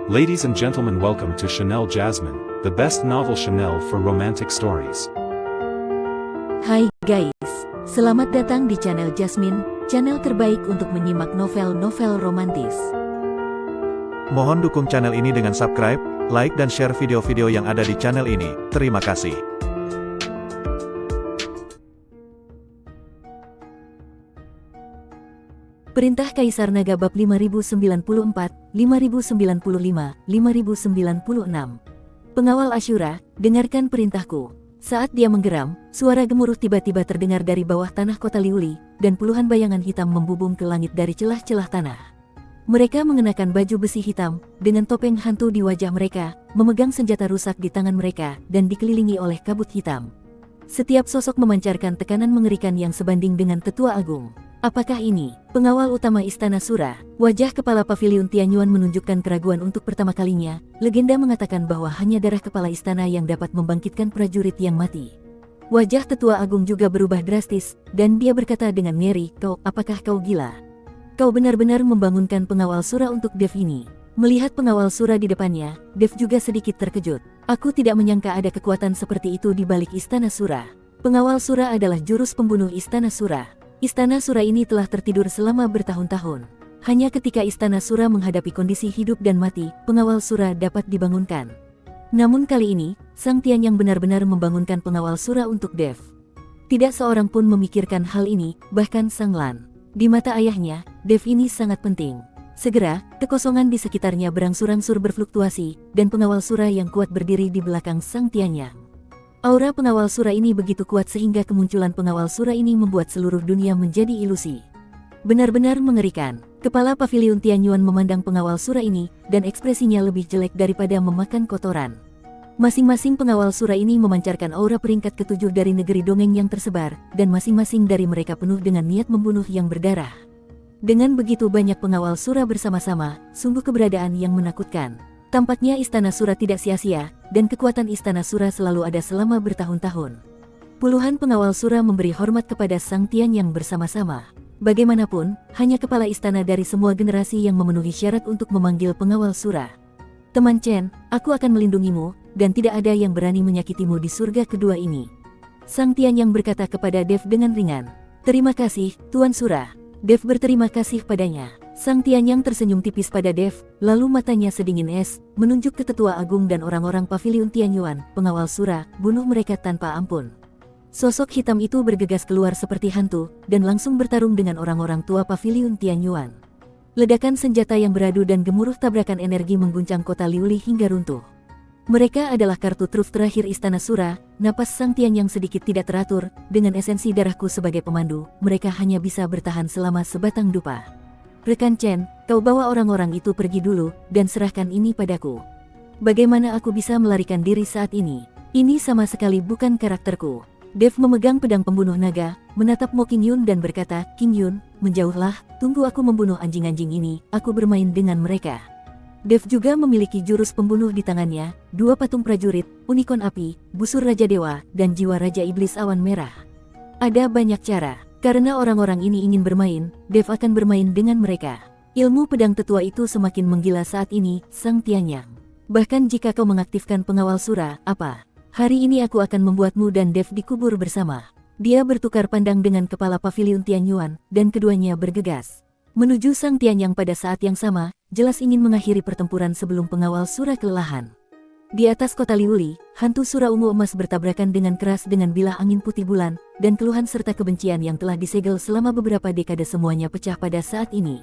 Ladies and gentlemen, welcome to Chanel Jasmine, the best novel Chanel for romantic stories. Hai guys, selamat datang di channel Jasmine, channel terbaik untuk menyimak novel-novel romantis. Mohon dukung channel ini dengan subscribe, like dan share video-video yang ada di channel ini. Terima kasih. Perintah Kaisar Naga bab 5094, 5095, 5096. Pengawal Ashura, dengarkan perintahku. Saat dia menggeram, suara gemuruh tiba-tiba terdengar dari bawah tanah kota Liuli, dan puluhan bayangan hitam membubung ke langit dari celah-celah tanah. Mereka mengenakan baju besi hitam, dengan topeng hantu di wajah mereka, memegang senjata rusak di tangan mereka, dan dikelilingi oleh kabut hitam. Setiap sosok memancarkan tekanan mengerikan yang sebanding dengan Tetua Agung. Apakah ini pengawal utama Istana Sura? Wajah kepala Paviliun Tianyuan menunjukkan keraguan untuk pertama kalinya. Legenda mengatakan bahwa hanya darah kepala istana yang dapat membangkitkan prajurit yang mati. Wajah Tetua Agung juga berubah drastis, dan dia berkata dengan ngeri, apakah kau gila? Kau benar-benar membangunkan pengawal Sura untuk Dev ini. Melihat pengawal Sura di depannya, Dev juga sedikit terkejut. Aku tidak menyangka ada kekuatan seperti itu di balik Istana Sura. Pengawal Sura adalah jurus pembunuh Istana Sura. Istana Sura ini telah tertidur selama bertahun-tahun. Hanya ketika Istana Sura menghadapi kondisi hidup dan mati, pengawal Sura dapat dibangunkan. Namun kali ini, Sang Tianyang benar-benar membangunkan pengawal Sura untuk Dev. Tidak seorang pun memikirkan hal ini, bahkan Sang Lan. Di mata ayahnya, Dev ini sangat penting. Segera, kekosongan di sekitarnya berangsur-angsur berfluktuasi, dan pengawal Sura yang kuat berdiri di belakang Sang Tianyang. Aura pengawal Sura ini begitu kuat sehingga kemunculan pengawal Sura ini membuat seluruh dunia menjadi ilusi. Benar-benar mengerikan. Kepala Paviliun Tianyuan memandang pengawal Sura ini, dan ekspresinya lebih jelek daripada memakan kotoran. Masing-masing pengawal Sura ini memancarkan aura peringkat ketujuh dari negeri dongeng yang tersebar, dan masing-masing dari mereka penuh dengan niat membunuh yang berdarah. Dengan begitu banyak pengawal Sura bersama-sama, sungguh keberadaan yang menakutkan. Tampaknya Istana Sura tidak sia-sia, dan kekuatan Istana Sura selalu ada selama bertahun-tahun. Puluhan pengawal Sura memberi hormat kepada Sang Tianyang bersama-sama. Bagaimanapun, hanya kepala istana dari semua generasi yang memenuhi syarat untuk memanggil pengawal Sura. Teman Chen, aku akan melindungimu, dan tidak ada yang berani menyakitimu di surga kedua ini. Sang Tianyang berkata kepada Dev dengan ringan. Terima kasih, Tuan Sura. Dev berterima kasih padanya. Sang Tianyang tersenyum tipis pada Dev, lalu matanya sedingin es, menunjuk ke Tetua Agung dan orang-orang Paviliun Tianyuan, pengawal Sura, bunuh mereka tanpa ampun. Sosok hitam itu bergegas keluar seperti hantu, dan langsung bertarung dengan orang-orang tua Paviliun Tianyuan. Ledakan senjata yang beradu dan gemuruh tabrakan energi mengguncang kota Liuli hingga runtuh. Mereka adalah kartu truf terakhir Istana Sura. Napas Sang Tianyang sedikit tidak teratur, dengan esensi darahku sebagai pemandu, mereka hanya bisa bertahan selama sebatang dupa. Rekan Chen, kau bawa orang-orang itu pergi dulu, dan serahkan ini padaku. Bagaimana aku bisa melarikan diri saat ini? Ini sama sekali bukan karakterku. Dev memegang pedang pembunuh naga, menatap Mo Qingyun dan berkata, Qingyun, menjauhlah, tunggu aku membunuh anjing-anjing ini, aku bermain dengan mereka. Dev juga memiliki jurus pembunuh di tangannya, dua patung prajurit, unikon api, busur Raja Dewa, dan jiwa Raja Iblis Awan Merah. Ada banyak cara. Karena orang-orang ini ingin bermain, Dev akan bermain dengan mereka. Ilmu pedang tetua itu semakin menggila saat ini, Sang Tianyang. Bahkan jika kau mengaktifkan pengawal Sura, apa? Hari ini aku akan membuatmu dan Dev dikubur bersama. Dia bertukar pandang dengan kepala Paviliun Tianyuan, dan keduanya bergegas menuju Sang Tianyang pada saat yang sama, jelas ingin mengakhiri pertempuran sebelum pengawal Sura kelelahan. Di atas kota Liuli, hantu Sura ungu emas bertabrakan dengan keras dengan bilah angin putih bulan, dan keluhan serta kebencian yang telah disegel selama beberapa dekade semuanya pecah pada saat ini.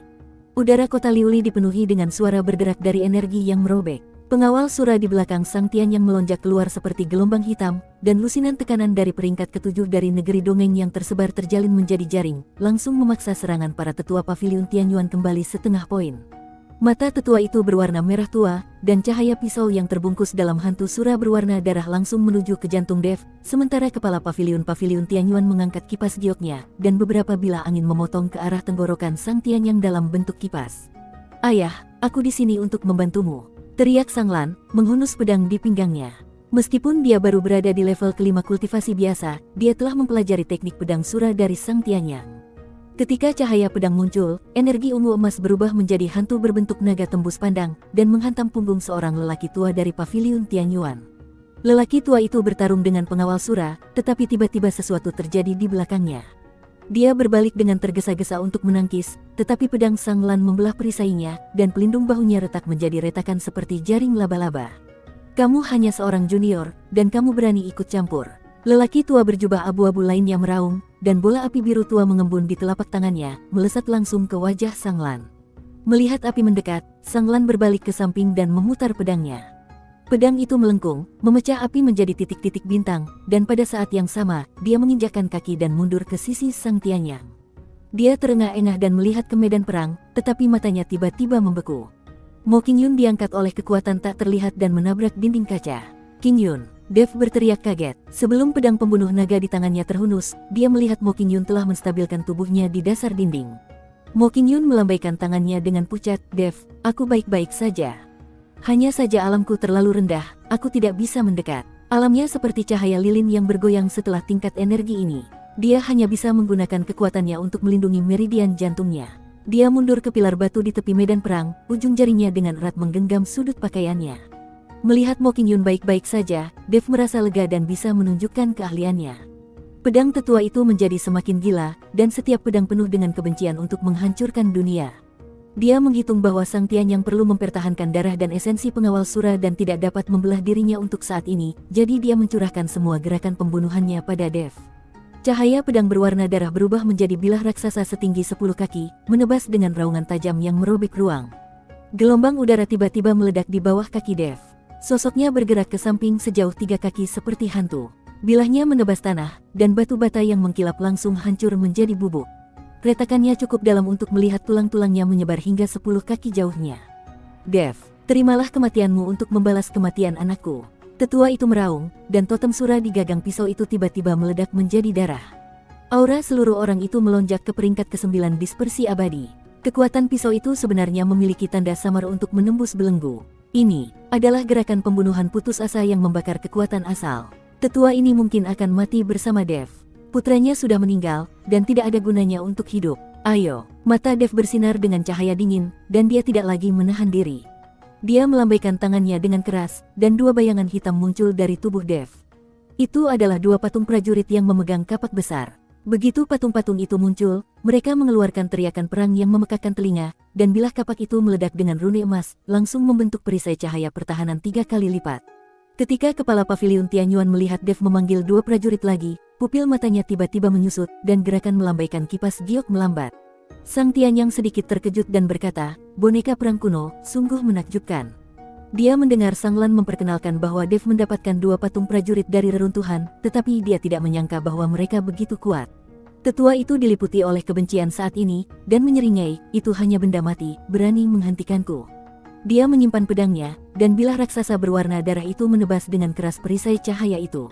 Udara kota Liuli dipenuhi dengan suara berderak dari energi yang merobek. Pengawal Sura di belakang Sang Tianyang melonjak keluar seperti gelombang hitam, dan lusinan tekanan dari peringkat ketujuh dari negeri dongeng yang tersebar terjalin menjadi jaring, langsung memaksa serangan para tetua Paviliun Tianyuan kembali setengah poin. Mata tetua itu berwarna merah tua, dan cahaya pisau yang terbungkus dalam hantu Sura berwarna darah langsung menuju ke jantung Dev, sementara kepala Paviliun Tianyuan mengangkat kipas gioknya, dan beberapa bilah angin memotong ke arah tenggorokan Sang Tianyang dalam bentuk kipas. Ayah, aku di sini untuk membantumu, teriak Sang Lan, menghunus pedang di pinggangnya. Meskipun dia baru berada di level kelima kultivasi biasa, dia telah mempelajari teknik pedang Sura dari Sang Tianyang. Ketika cahaya pedang muncul, energi ungu emas berubah menjadi hantu berbentuk naga tembus pandang, dan menghantam punggung seorang lelaki tua dari paviliun Tianyuan. Lelaki tua itu bertarung dengan pengawal Sura, tetapi tiba-tiba sesuatu terjadi di belakangnya. Dia berbalik dengan tergesa-gesa untuk menangkis, tetapi pedang Sang Lan membelah perisainya, dan pelindung bahunya retak menjadi retakan seperti jaring laba-laba. Kamu hanya seorang junior, dan kamu berani ikut campur. Lelaki tua berjubah abu-abu lainnya meraung, dan bola api biru tua mengembun di telapak tangannya, melesat langsung ke wajah Sang Lan. Melihat api mendekat, Sang Lan berbalik ke samping dan memutar pedangnya. Pedang itu melengkung, memecah api menjadi titik-titik bintang, dan pada saat yang sama, dia menginjakkan kaki dan mundur ke sisi Sang Tianyang. Dia terengah-engah dan melihat ke medan perang, tetapi matanya tiba-tiba membeku. Mo Qingyun diangkat oleh kekuatan tak terlihat dan menabrak dinding kaca. Qingyun! Dev berteriak kaget. Sebelum pedang pembunuh naga di tangannya terhunus, dia melihat Mo Qingyun telah menstabilkan tubuhnya di dasar dinding. Mo Qingyun melambaikan tangannya dengan pucat, "Dev, aku baik-baik saja. Hanya saja alamku terlalu rendah, aku tidak bisa mendekat." Alamnya seperti cahaya lilin yang bergoyang setelah tingkat energi ini. Dia hanya bisa menggunakan kekuatannya untuk melindungi meridian jantungnya. Dia mundur ke pilar batu di tepi medan perang, ujung jarinya dengan erat menggenggam sudut pakaiannya. Melihat Mo Qingyun baik-baik saja, Dev merasa lega dan bisa menunjukkan keahliannya. Pedang tetua itu menjadi semakin gila, dan setiap pedang penuh dengan kebencian untuk menghancurkan dunia. Dia menghitung bahwa Sang Tianyang perlu mempertahankan darah dan esensi pengawal Sura dan tidak dapat membelah dirinya untuk saat ini, jadi dia mencurahkan semua gerakan pembunuhannya pada Dev. Cahaya pedang berwarna darah berubah menjadi bilah raksasa setinggi 10 kaki, menebas dengan raungan tajam yang merobek ruang. Gelombang udara tiba-tiba meledak di bawah kaki Dev. Sosoknya bergerak ke samping sejauh 3 kaki seperti hantu. Bilahnya menebas tanah, dan batu bata yang mengkilap langsung hancur menjadi bubuk. Retakannya cukup dalam untuk melihat tulang-tulangnya menyebar hingga 10 kaki jauhnya. "Dev, terimalah kematianmu untuk membalas kematian anakku." Tetua itu meraung, dan totem Sura di gagang pisau itu tiba-tiba meledak menjadi darah. Aura seluruh orang itu melonjak ke peringkat ke-9 dispersi abadi. Kekuatan pisau itu sebenarnya memiliki tanda samar untuk menembus belenggu. Ini adalah gerakan pembunuhan putus asa yang membakar kekuatan asal. Tetua ini mungkin akan mati bersama Dev. Putranya sudah meninggal, dan tidak ada gunanya untuk hidup. Ayo! Mata Dev bersinar dengan cahaya dingin, dan dia tidak lagi menahan diri. Dia melambaikan tangannya dengan keras, dan 2 bayangan hitam muncul dari tubuh Dev. Itu adalah 2 patung prajurit yang memegang kapak besar. Begitu patung-patung itu muncul, mereka mengeluarkan teriakan perang yang memekakkan telinga, dan bilah kapak itu meledak dengan rune emas, langsung membentuk perisai cahaya pertahanan 3 kali lipat. Ketika kepala paviliun Tianyuan melihat Dev memanggil 2 prajurit lagi, pupil matanya tiba-tiba menyusut, dan gerakan melambaikan kipas giok melambat. Sang Tianyang sedikit terkejut dan berkata, "Boneka perang kuno, sungguh menakjubkan." Dia mendengar Sang Lan memperkenalkan bahwa Dev mendapatkan 2 patung prajurit dari reruntuhan, tetapi dia tidak menyangka bahwa mereka begitu kuat. Tetua itu diliputi oleh kebencian saat ini, dan menyeringai, "Itu hanya benda mati, berani menghentikanku." Dia menyimpan pedangnya, dan bilah raksasa berwarna darah itu menebas dengan keras perisai cahaya itu.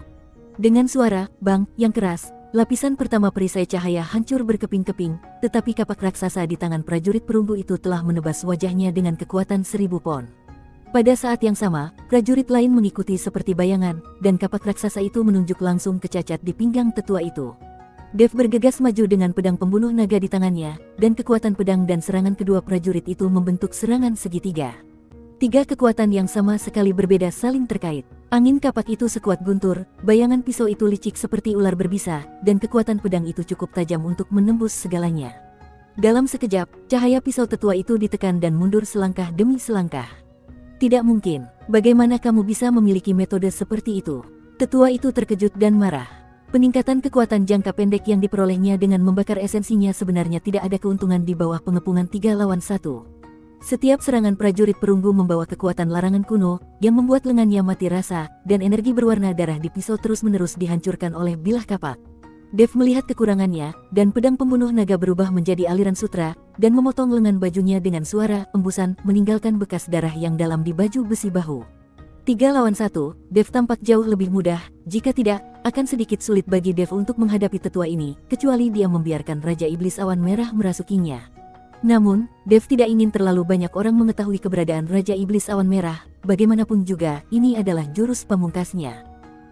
Dengan suara "bang" yang keras, lapisan pertama perisai cahaya hancur berkeping-keping, tetapi kapak raksasa di tangan prajurit perunggu itu telah menebas wajahnya dengan kekuatan 1000 pon. Pada saat yang sama, prajurit lain mengikuti seperti bayangan, dan kapak raksasa itu menunjuk langsung ke cacat di pinggang tetua itu. Dev bergegas maju dengan pedang pembunuh naga di tangannya, dan kekuatan pedang dan serangan kedua prajurit itu membentuk serangan segitiga. 3 kekuatan yang sama sekali berbeda saling terkait. Angin kapak itu sekuat guntur, bayangan pisau itu licik seperti ular berbisa, dan kekuatan pedang itu cukup tajam untuk menembus segalanya. Dalam sekejap, cahaya pisau tetua itu ditekan dan mundur selangkah demi selangkah. "Tidak mungkin, bagaimana kamu bisa memiliki metode seperti itu?" Tetua itu terkejut dan marah. Peningkatan kekuatan jangka pendek yang diperolehnya dengan membakar esensinya sebenarnya tidak ada keuntungan di bawah pengepungan 3 lawan 1. Setiap serangan prajurit perunggu membawa kekuatan larangan kuno, yang membuat lengannya mati rasa, dan energi berwarna darah di pisau terus-menerus dihancurkan oleh bilah kapak. Dev melihat kekurangannya, dan pedang pembunuh naga berubah menjadi aliran sutra, dan memotong lengan bajunya dengan suara embusan, meninggalkan bekas darah yang dalam di baju besi bahu. 3 lawan 1, Dev tampak jauh lebih mudah, jika tidak, akan sedikit sulit bagi Dev untuk menghadapi tetua ini, kecuali dia membiarkan Raja Iblis Awan Merah merasukinya. Namun, Dev tidak ingin terlalu banyak orang mengetahui keberadaan Raja Iblis Awan Merah, bagaimanapun juga, ini adalah jurus pamungkasnya.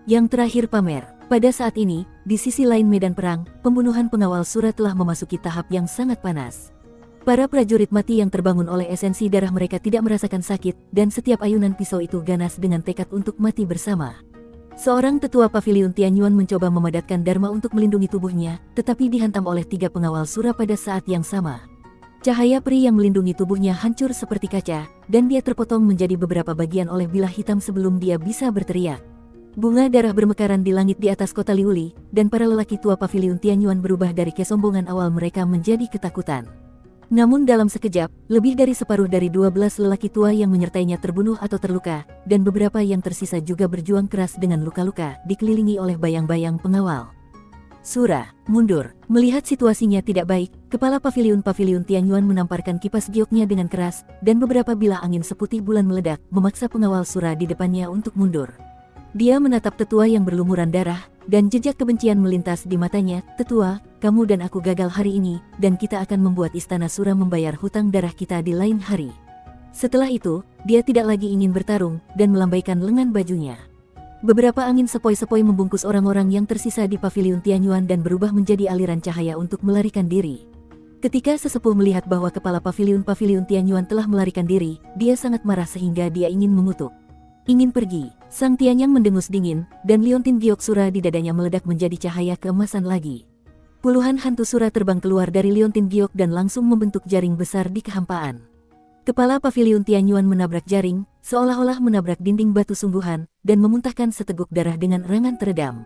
Yang terakhir pamer. Pada saat ini, di sisi lain medan perang, pembunuhan pengawal Sura telah memasuki tahap yang sangat panas. Para prajurit mati yang terbangun oleh esensi darah mereka tidak merasakan sakit, dan setiap ayunan pisau itu ganas dengan tekad untuk mati bersama. Seorang tetua paviliun Tianyuan mencoba memadatkan dharma untuk melindungi tubuhnya, tetapi dihantam oleh 3 pengawal Sura pada saat yang sama. Cahaya peri yang melindungi tubuhnya hancur seperti kaca, dan dia terpotong menjadi beberapa bagian oleh bilah hitam sebelum dia bisa berteriak. Bunga darah bermekaran di langit di atas kota Liuli, dan para lelaki tua paviliun Tianyuan berubah dari kesombongan awal mereka menjadi ketakutan. Namun dalam sekejap, lebih dari separuh dari 12 lelaki tua yang menyertainya terbunuh atau terluka, dan beberapa yang tersisa juga berjuang keras dengan luka-luka, dikelilingi oleh bayang-bayang pengawal. Sura mundur. Melihat situasinya tidak baik, kepala paviliun Tianyuan menamparkan kipas gioknya dengan keras, dan beberapa bilah angin seputih bulan meledak, memaksa pengawal Sura di depannya untuk mundur. Dia menatap tetua yang berlumuran darah, dan jejak kebencian melintas di matanya. Tetua, kamu dan aku gagal hari ini, dan kita akan membuat istana Sura membayar hutang darah kita di lain hari. Setelah itu, dia tidak lagi ingin bertarung, dan melambaikan lengan bajunya. Beberapa angin sepoi-sepoi membungkus orang-orang yang tersisa di paviliun Tianyuan dan berubah menjadi aliran cahaya untuk melarikan diri. Ketika sesepuh melihat bahwa kepala paviliun Tianyuan telah melarikan diri, dia sangat marah sehingga dia ingin mengutuk. Ingin pergi. Sang Tianyang mendengus dingin, dan liontin giok Sura di dadanya meledak menjadi cahaya keemasan lagi. Puluhan hantu Sura terbang keluar dari liontin giok dan langsung membentuk jaring besar di kehampaan. Kepala paviliun Tianyuan menabrak jaring, seolah-olah menabrak dinding batu sungguhan, dan memuntahkan seteguk darah dengan erangan teredam.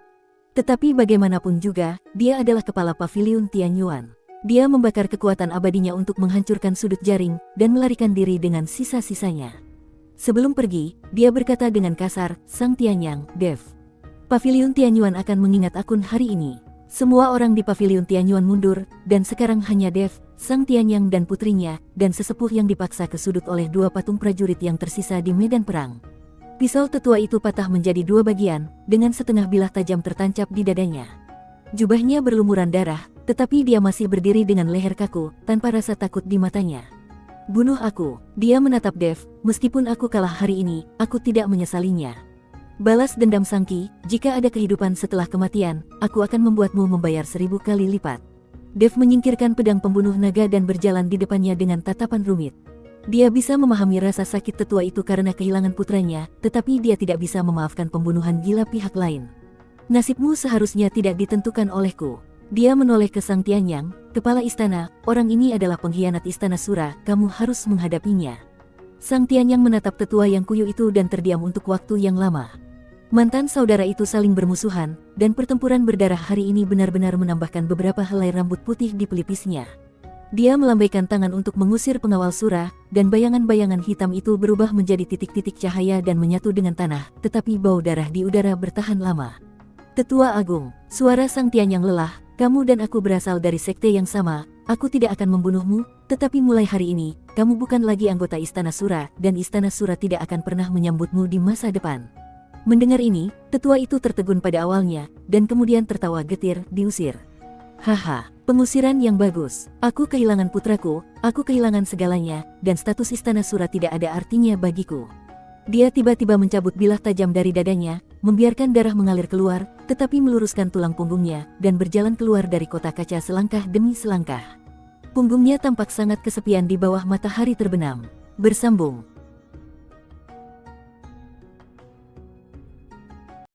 Tetapi bagaimanapun juga, dia adalah kepala paviliun Tianyuan. Dia membakar kekuatan abadinya untuk menghancurkan sudut jaring, dan melarikan diri dengan sisa-sisanya. Sebelum pergi, dia berkata dengan kasar, Sang Tianyang, Dev. Paviliun Tianyuan akan mengingat akun hari ini. Semua orang di paviliun Tianyuan mundur, dan sekarang hanya Dev, Sang Tianyang dan putrinya, dan sesepuh yang dipaksa ke sudut oleh 2 patung prajurit yang tersisa di medan perang. Pisau tetua itu patah menjadi 2 bagian, dengan setengah bilah tajam tertancap di dadanya. Jubahnya berlumuran darah, tetapi dia masih berdiri dengan leher kaku, tanpa rasa takut di matanya. Bunuh aku. Dia menatap Dev, meskipun aku kalah hari ini, aku tidak menyesalinya. Balas dendam Sangki, jika ada kehidupan setelah kematian, aku akan membuatmu membayar 1000 kali lipat. Dev menyingkirkan pedang pembunuh naga dan berjalan di depannya dengan tatapan rumit. Dia bisa memahami rasa sakit tetua itu karena kehilangan putranya, tetapi dia tidak bisa memaafkan pembunuhan gila pihak lain. Nasibmu seharusnya tidak ditentukan olehku. Dia menoleh ke Sang Tianyang, kepala istana, orang ini adalah pengkhianat istana Sura, kamu harus menghadapinya. Sang Tianyang menatap tetua yang kuyu itu dan terdiam untuk waktu yang lama. Mantan saudara itu saling bermusuhan, dan pertempuran berdarah hari ini benar-benar menambahkan beberapa helai rambut putih di pelipisnya. Dia melambaikan tangan untuk mengusir pengawal Sura, dan bayangan-bayangan hitam itu berubah menjadi titik-titik cahaya dan menyatu dengan tanah, tetapi bau darah di udara bertahan lama. Tetua Agung, suara Sang Tianyang lelah. Kamu dan aku berasal dari sekte yang sama, aku tidak akan membunuhmu, tetapi mulai hari ini, kamu bukan lagi anggota Istana Sura, dan Istana Sura tidak akan pernah menyambutmu di masa depan. Mendengar ini, tetua itu tertegun pada awalnya, dan kemudian tertawa getir, diusir. Haha, pengusiran yang bagus, aku kehilangan putraku, aku kehilangan segalanya, dan status Istana Sura tidak ada artinya bagiku. Dia tiba-tiba mencabut bilah tajam dari dadanya, membiarkan darah mengalir keluar, tetapi meluruskan tulang punggungnya, dan berjalan keluar dari kota kaca selangkah demi selangkah. Punggungnya tampak sangat kesepian di bawah matahari terbenam. Bersambung.